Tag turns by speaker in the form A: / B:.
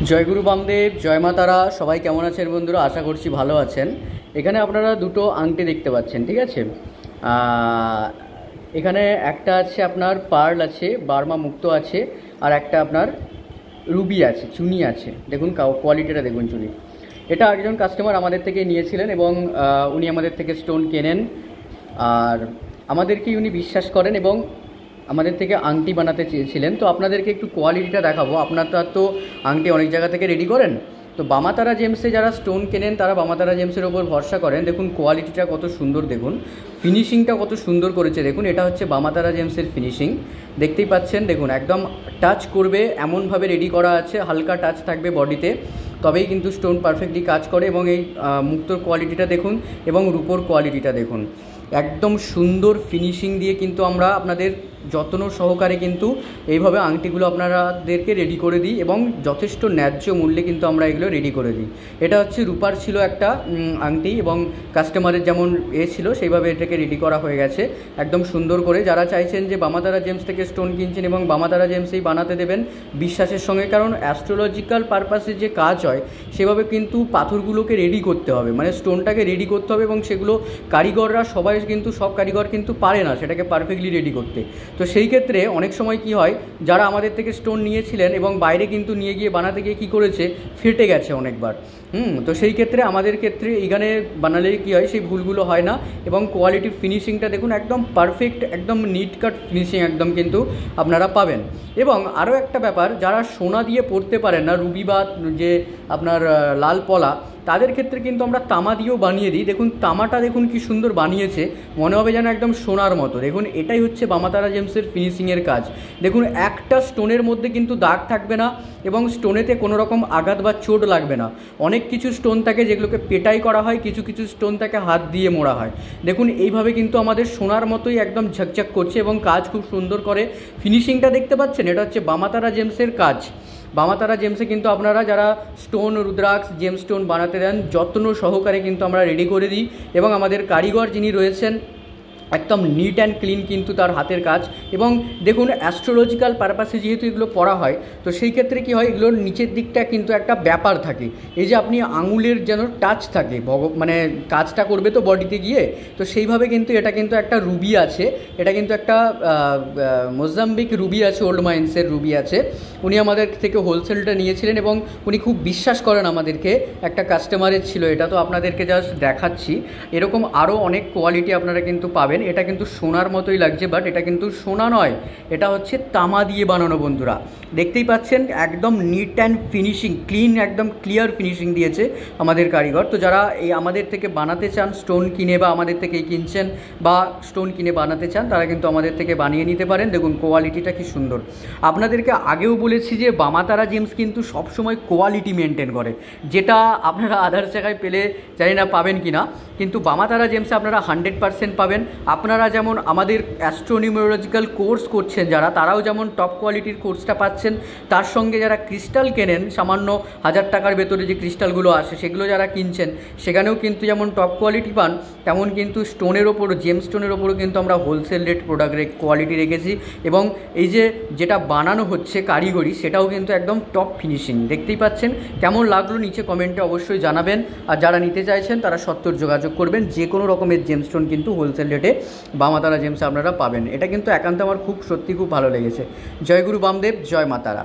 A: জয়গুরু বামদেব, জয় মা তারা। সবাই কেমন আছেন বন্ধুরা? আশা করছি ভালো আছেন। এখানে আপনারা দুটো আংটি দেখতে পাচ্ছেন, ঠিক আছে? এখানে একটা আছে আপনার পার্ল আছে, বার্মা মুক্ত আছে, আর একটা আপনার রুবি আছে, চুনি আছে। দেখুন কোয়ালিটিটা দেখুন চুনি। এটা একজন কাস্টমার আমাদের থেকে নিয়েছিলেন এবং উনি আমাদের থেকে স্টোন কেনেন, আর আমাদেরকে উনি বিশ্বাস করেন এবং আমাদের থেকে আংটি বানাতে চেয়েছিলেন। তো আপনাদেরকে একটু কোয়ালিটিটা দেখাবো। আপনারা তো আংটি অনেক জায়গা থেকে রেডি করেন, তো বামাতারা জেমসে যারা স্টোন কেনেন তারা বামাতারা জেমসের ওপর ভরসা করেন। দেখুন কোয়ালিটিটা কত সুন্দর, দেখুন ফিনিশিংটা কত সুন্দর করেছে। দেখুন এটা হচ্ছে বামাতারা জেমসের ফিনিশিং, দেখতেই পাচ্ছেন। দেখুন একদম টাচ করবে এমনভাবে রেডি করা আছে, হালকা টাচ থাকবে বডিতে, তবেই কিন্তু স্টোন পারফেক্টলি কাজ করে। এবং এই মুক্তোর কোয়ালিটিটা দেখুন এবং রূপোর কোয়ালিটিটা দেখুন, একদম সুন্দর ফিনিশিং দিয়ে কিন্তু আমরা আপনাদের যত্ন সহকারে কিন্তু এইভাবে আংটিগুলো আপনাদেরকে রেডি করে দিই এবং যথেষ্ট ন্যায্য মূল্যে কিন্তু আমরা এগুলো রেডি করে দিই। এটা হচ্ছে রূপার ছিল একটা আংটি এবং কাস্টমারের যেমন ছিল সেইভাবে এটাকে রেডি করা হয়ে গেছে একদম সুন্দর করে। যারা চাইছেন যে বামাতারা জেমস থেকে স্টোন কিনছেন এবং বামাতারা জেমসেই বানাতে দেবেন বিশ্বাসের সঙ্গে, কারণ অ্যাস্ট্রোলজিক্যাল পারপাসে যে কাজ হয় সেভাবে কিন্তু পাথরগুলোকে রেডি করতে হবে, মানে স্টোনটাকে রেডি করতে হবে এবং সেগুলো কারিগররা সবাই কিন্তু সব কারিগর কিন্তু পারে না সেটাকে পারফেক্টলি রেডি করতে। তো সেই ক্ষেত্রে অনেক সময় কি হয়, যারা আমাদের থেকে স্টোন নিয়েছিলেন এবং বাইরে কিন্তু নিয়ে গিয়ে বানাতে গিয়ে কী করেছে, ফেটে গেছে অনেকবার। তো সেই ক্ষেত্রে আমাদের ক্ষেত্রে এখানে বানালে কী হয়, সেই ভুলগুলো হয় না এবং কোয়ালিটির ফিনিশিংটা দেখুন একদম পারফেক্ট, একদম নিট কাট ফিনিশিং একদম কিন্তু আপনারা পাবেন। এবং আরও একটা ব্যাপার, যারা সোনা দিয়ে পড়তে পারেন না, রুবি বা যে আপনার লাল পলা, তাদের ক্ষেত্রে কিন্তু আমরা তামা দিয়েও বানিয়ে দিই। দেখুন তামাটা দেখুন কি সুন্দর বানিয়েছে, মনে হবে যেন একদম সোনার মতো। দেখুন এটাই হচ্ছে বামাতারা জেমসের ফিনিশিংয়ের কাজ। দেখুন একটা স্টোনের মধ্যে কিন্তু দাগ থাকবে না এবং স্টোনেতে কোনো রকম আঘাত বা চোট লাগবে না। অনেক কিছু স্টোন থাকে যেগুলোকে পেটাই করা হয়, কিছু কিছু স্টোন থাকে হাত দিয়ে মোড়া হয়। দেখুন এইভাবে কিন্তু আমাদের সোনার মতোই একদম ঝকঝক করছে এবং কাজ খুব সুন্দর করে। ফিনিশিংটা দেখতে পাচ্ছেন, এটা হচ্ছে বামাতারা জেমসের কাজ। বামাতারা জেমসে কিন্তু আপনারা যারা স্টোন, রুদ্রাক্ষ, জেম স্টোন বানাতে দেন যত্ন সহকারে কিন্তু আমরা রেডি করে দিই এবং আমাদের কারিগর যিনি রয়েছেন একদম নিট অ্যান্ড ক্লিন কিন্তু তার হাতের কাজ। এবং দেখুন অ্যাস্ট্রোলজিক্যাল পারপাসে যেহেতু এগুলো পড়া হয়, তো সেই ক্ষেত্রে কী হয়, এগুলোর নিচের দিকটা কিন্তু একটা ব্যাপার থাকে, এই যে আপনি আঙুলের যেন টাচ থাকে, মানে কাজটা করবে তো বডিতে গিয়ে, তো সেইভাবে কিন্তু এটা কিন্তু একটা রুবি আছে, এটা কিন্তু একটা মোজাম্বিক রুবি আছে, ওল্ড মাইন্সের রুবি আছে। উনি আমাদের থেকে হোলসেলটা নিয়েছিলেন এবং উনি খুব বিশ্বাস করেন আমাদেরকে, একটা কাস্টমারের ছিল এটা। তো আপনাদেরকে জাস্ট দেখাচ্ছি, এরকম আরও অনেক কোয়ালিটি আপনারা কিন্তু পাবেন। এটা কিন্তু সোনার মতোই লাগছে, বাট এটা কিন্তু সোনা নয়, এটা হচ্ছে তামা দিয়ে বানানো বন্ধুরা। দেখতেই পাচ্ছেন একদম নিট অ্যান্ড ফিনিশিং, ক্লিন, একদম ক্লিয়ার ফিনিশিং দিয়েছে আমাদের কারিগর। তো যারা এই আমাদের থেকে বানাতে চান স্টোন কিনে, বা আমাদের থেকে কিনছেন বা স্টোন কিনে বানাতে চান, তারা কিন্তু আমাদের থেকে বানিয়ে নিতে পারেন। দেখুন কোয়ালিটিটা কি সুন্দর। আপনাদেরকে আগেও বলেছি যে বামাতারা জেমস কিন্তু সবসময় কোয়ালিটি মেনটেন করে, যেটা আপনারা আদার্স জায়গায় পেলে জানি না পাবেন কি না, কিন্তু বামাতারা জেমসে আপনারা 100% পাবেন। আপনারা যেমন আমাদের অ্যাস্ট্রোনিউমেরোলজিক্যাল কোর্স করছেন যারা, তারাও যেমন টপ কোয়ালিটির কোর্সটা পাচ্ছেন, তার সঙ্গে যারা ক্রিস্টাল কেনেন, সামান্য 1000 টাকার ভেতরে যে ক্রিস্টালগুলো আসে সেগুলো যারা কিনছেন, সেখানেও কিন্তু যেমন টপ কোয়ালিটি পান, তেমন কিন্তু স্টোনের ওপরও, জেম স্টোনের ওপরও কিন্তু আমরা হোলসেল রেট প্রোডাক্ট কোয়ালিটি রেখেছি। এবং এই যে যেটা বানানো হচ্ছে কারিগরি, সেটাও কিন্তু একদম টপ ফিনিশিং। দেখতেই পাচ্ছেন, কেমন লাগলো নিচে কমেন্টে অবশ্যই জানাবেন। আর যারা নিতে চাইছেন তারা সত্তর যোগাযোগ করবেন। যে কোনো রকমের জেমস্টোন কিন্তু হোলসেল রেটে বামাতারা জেমসে আপনারা পাবেন। এটা কিন্তু একান্ত আমার খুব সত্যি খুব ভালো লেগেছে। জয় গুরু বামদেব, জয় মাতারা।